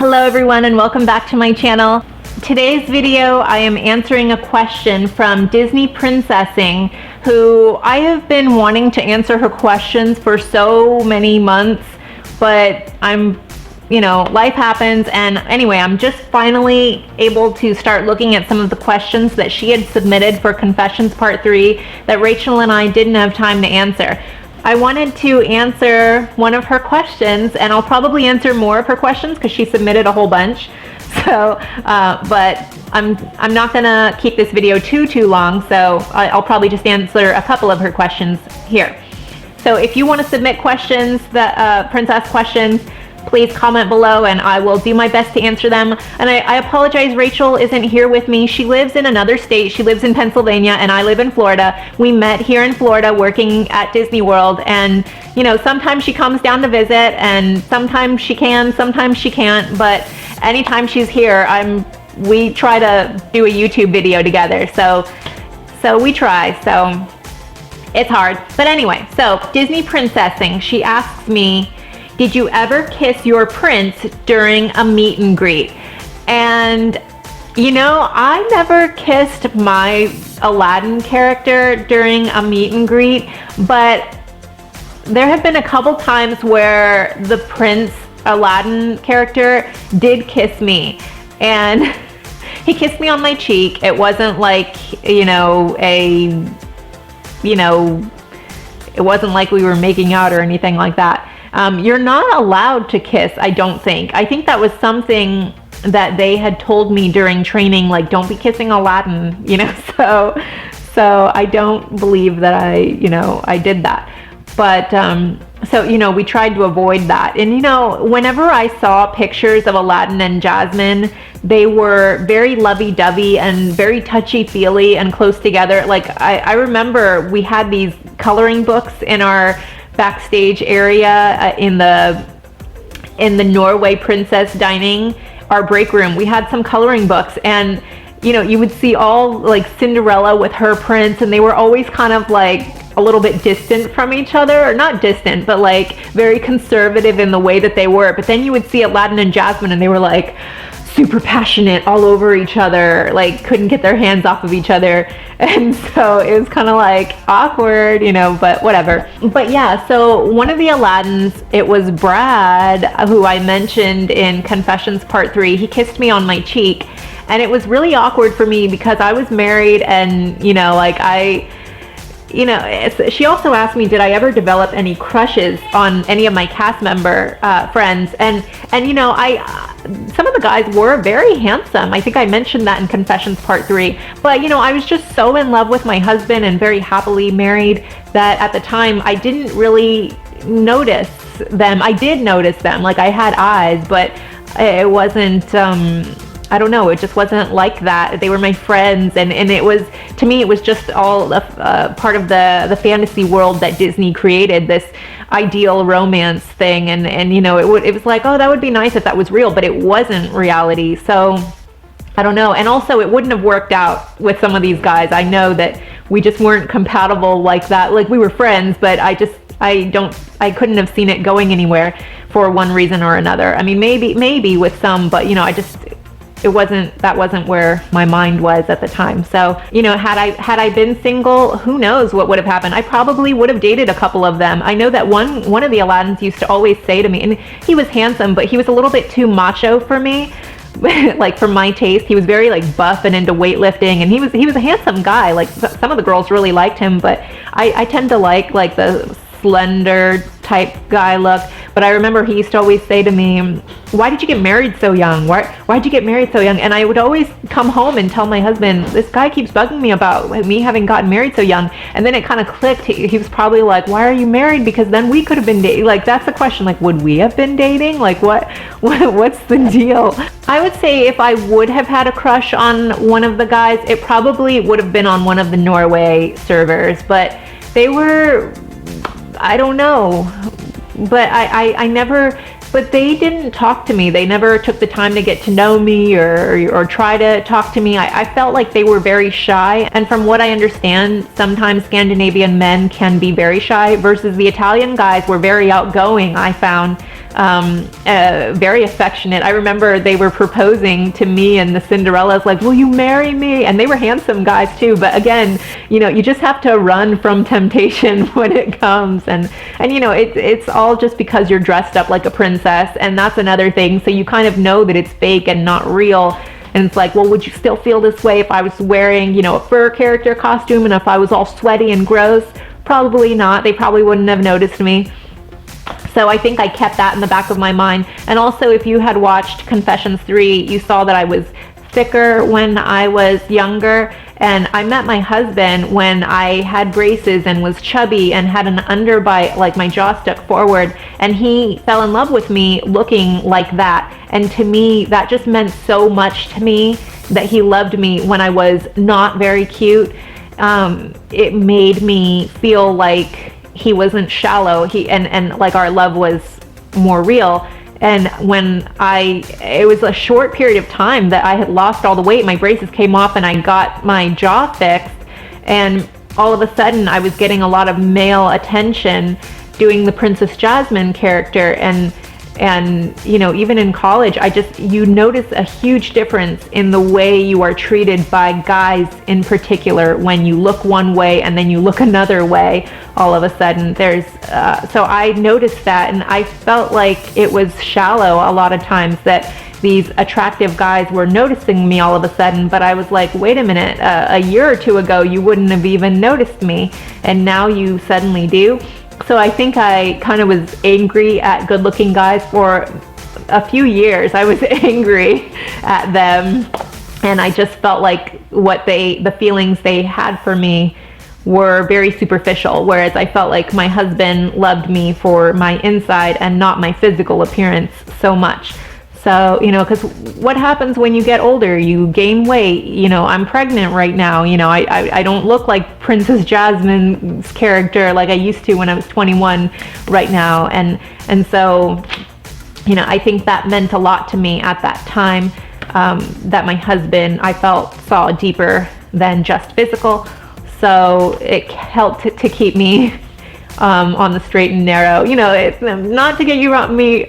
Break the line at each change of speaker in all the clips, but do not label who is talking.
Hello everyone and welcome back to my channel. Today's video I am answering a question from DisneyPrincessing, who I have been wanting to answer her questions for so many months, but life happens, and anyway, I'm just finally able to start looking at some of the questions that she had submitted for Confessions Part 3 that Rachel and I didn't have time to answer. I wanted to answer one of her questions, and I'll probably answer more of her questions because she submitted a whole bunch. So, but I'm not gonna keep this video too long, so I'll probably just answer a couple of her questions here. So if you want to submit questions, princess questions, please comment below and I will do my best to answer them. And I apologize, Rachel isn't here with me. She lives in another state. She lives in Pennsylvania and I live in Florida. We met here in Florida working at Disney World, and sometimes she comes down to visit and sometimes she can, sometimes she can't, but anytime she's here, we try to do a YouTube video together. So we try, so it's hard. But anyway, so DisneyPrincessing, she asks me, did you ever kiss your prince during a meet and greet? And I never kissed my Aladdin character during a meet and greet, but there have been a couple times where the Prince Aladdin character did kiss me, and he kissed me on my cheek. It wasn't like, it wasn't like we were making out or anything like that. You're not allowed to kiss, I don't think. I think that was something that they had told me during training, like, don't be kissing Aladdin, so I don't believe that I did that. But, we tried to avoid that. And, whenever I saw pictures of Aladdin and Jasmine, they were very lovey-dovey and very touchy-feely and close together. Like, I remember we had these coloring books in our backstage area in the Norway Princess Dining, our break room. We had some coloring books, and you would see all like Cinderella with her prince, and they were always kind of like a little bit distant from each other, or not distant, but like very conservative in the way that they were. But then you would see Aladdin and Jasmine, and they were like super passionate all over each other, like couldn't get their hands off of each other. And so it was kind of like awkward, but whatever. But yeah, so one of the Aladdins, it was Brad, who I mentioned in Confessions Part 3. He kissed me on my cheek, and it was really awkward for me because I was married, and she also asked me, did I ever develop any crushes on any of my cast member friends? And some of the guys were very handsome. I think I mentioned that in Confessions Part 3. But I was just so in love with my husband and very happily married that at the time I didn't really notice them. I did notice them, like I had eyes, but it wasn't I don't know, it just wasn't like that. They were my friends, and it was, to me, it was just all a part of the fantasy world that Disney created, this ideal romance thing, and it was like, oh, that would be nice if that was real, but it wasn't reality. So I don't know. And also, it wouldn't have worked out with some of these guys. I know that we just weren't compatible like that. Like, we were friends, but I couldn't have seen it going anywhere for one reason or another. I mean, maybe with some, but that wasn't where my mind was at the time. So, had I been single, who knows what would have happened. I probably would have dated a couple of them. I know that one of the Aladdins used to always say to me, and he was handsome, but he was a little bit too macho for me, like for my taste. He was very like buff and into weightlifting, and he was a handsome guy. Like some of the girls really liked him, but I tend to like the slender type guy look. But I remember he used to always say to me, why did you get married so young? Why'd you get married so young? And I would always come home and tell my husband, this guy keeps bugging me about me having gotten married so young. And then it kind of clicked. He was probably like, why are you married? Because then we could have been dating. Like, that's the question. Like, would we have been dating? Like, what's the deal? I would say if I would have had a crush on one of the guys, it probably would have been on one of the Norway servers. But they were, I don't know. But I never but they didn't talk to me. They never took the time to get to know me or try to talk to me. I felt like they were very shy, and from what I understand, sometimes Scandinavian men can be very shy, versus the Italian guys were very outgoing, I found. Very affectionate. I remember they were proposing to me and the Cinderellas, like, will you marry me? And they were handsome guys too, but again, you know, you just have to run from temptation when it comes, and you know, it's all just because you're dressed up like a princess, and that's another thing, so you kind of know that it's fake and not real. And it's like, well, would you still feel this way if I was wearing, you know, a fur character costume, and if I was all sweaty and gross? Probably not. They probably wouldn't have noticed me. So I think I kept that in the back of my mind. And also, if you had watched Confessions 3, you saw that I was thicker when I was younger. And I met my husband when I had braces and was chubby and had an underbite, like my jaw stuck forward. And he fell in love with me looking like that. And to me, that just meant so much to me, that he loved me when I was not very cute. It made me feel like he wasn't shallow, and like our love was more real. And when it was a short period of time that I had lost all the weight, my braces came off and I got my jaw fixed, and all of a sudden I was getting a lot of male attention doing the Princess Jasmine character. And you know, even in college, you notice a huge difference in the way you are treated by guys in particular when you look one way and then you look another way. All of a sudden, so I noticed that, and I felt like it was shallow a lot of times, that these attractive guys were noticing me all of a sudden, but I was like, wait a minute, a year or two ago you wouldn't have even noticed me, and now you suddenly do. So I think I kind of was angry at good-looking guys for a few years. I was angry at them, and I just felt like the feelings they had for me were very superficial, whereas I felt like my husband loved me for my inside and not my physical appearance so much. So, you know, because what happens when you get older? You gain weight. You know, I'm pregnant right now. You know, I don't look like Princess Jasmine's character like I used to when I was 21 right now. And so, you know, I think that meant a lot to me at that time, that my husband, I felt, saw deeper than just physical. So it helped to keep me on the straight and narrow. You know, it's not to get you around me,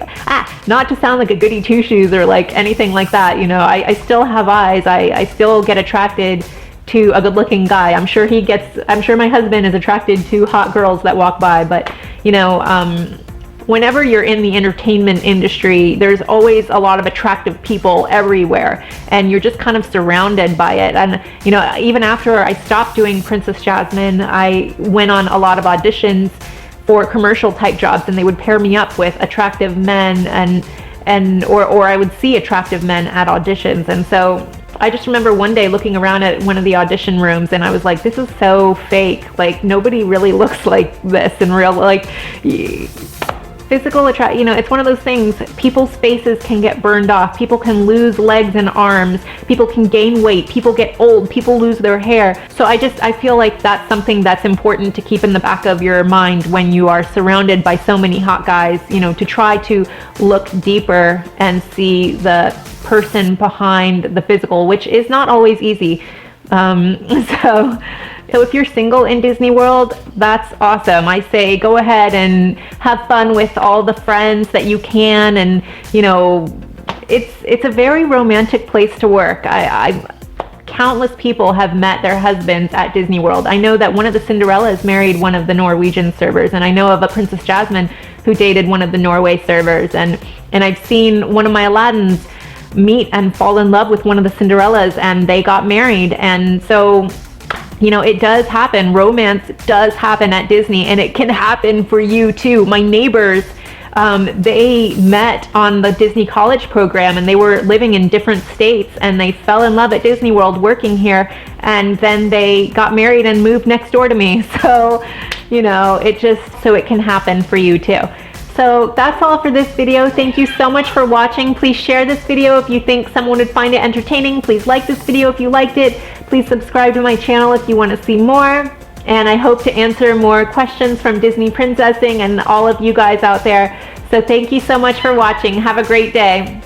not to sound like a goody two-shoes or like anything like that. You know, I still have eyes. I still get attracted to a good-looking guy. I'm sure my husband is attracted to hot girls that walk by. But, you know, whenever you're in the entertainment industry, there's always a lot of attractive people everywhere, and you're just kind of surrounded by it. And, you know, even after I stopped doing Princess Jasmine, I went on a lot of auditions for commercial type jobs, and they would pair me up with attractive men, or I would see attractive men at auditions. And so I just remember one day looking around at one of the audition rooms, and I was like, this is so fake. Like, nobody really looks like this in real, like, physical attraction. You know, it's one of those things. People's faces can get burned off. People can lose legs and arms. People can gain weight. People get old. People lose their hair. So I feel like that's something that's important to keep in the back of your mind when you are surrounded by so many hot guys, you know, to try to look deeper and see the person behind the physical, which is not always easy. So if you're single in Disney World, that's awesome. I say go ahead and have fun with all the friends that you can, and you know, it's a very romantic place to work. Countless people have met their husbands at Disney World. I know that one of the Cinderellas married one of the Norwegian servers, and I know of a Princess Jasmine who dated one of the Norway servers, and I've seen one of my Aladdins meet and fall in love with one of the Cinderellas, and they got married. And so, you know, it does happen. Romance does happen at Disney, and it can happen for you too. My neighbors, they met on the Disney College program, and they were living in different states, and they fell in love at Disney World working here, and then they got married and moved next door to me. So, you know, it can happen for you too. So that's all for this video. Thank you so much for watching. Please share this video if you think someone would find it entertaining. Please like this video if you liked it. Please subscribe to my channel if you want to see more. And I hope to answer more questions from Disney Princessing and all of you guys out there. So thank you so much for watching. Have a great day.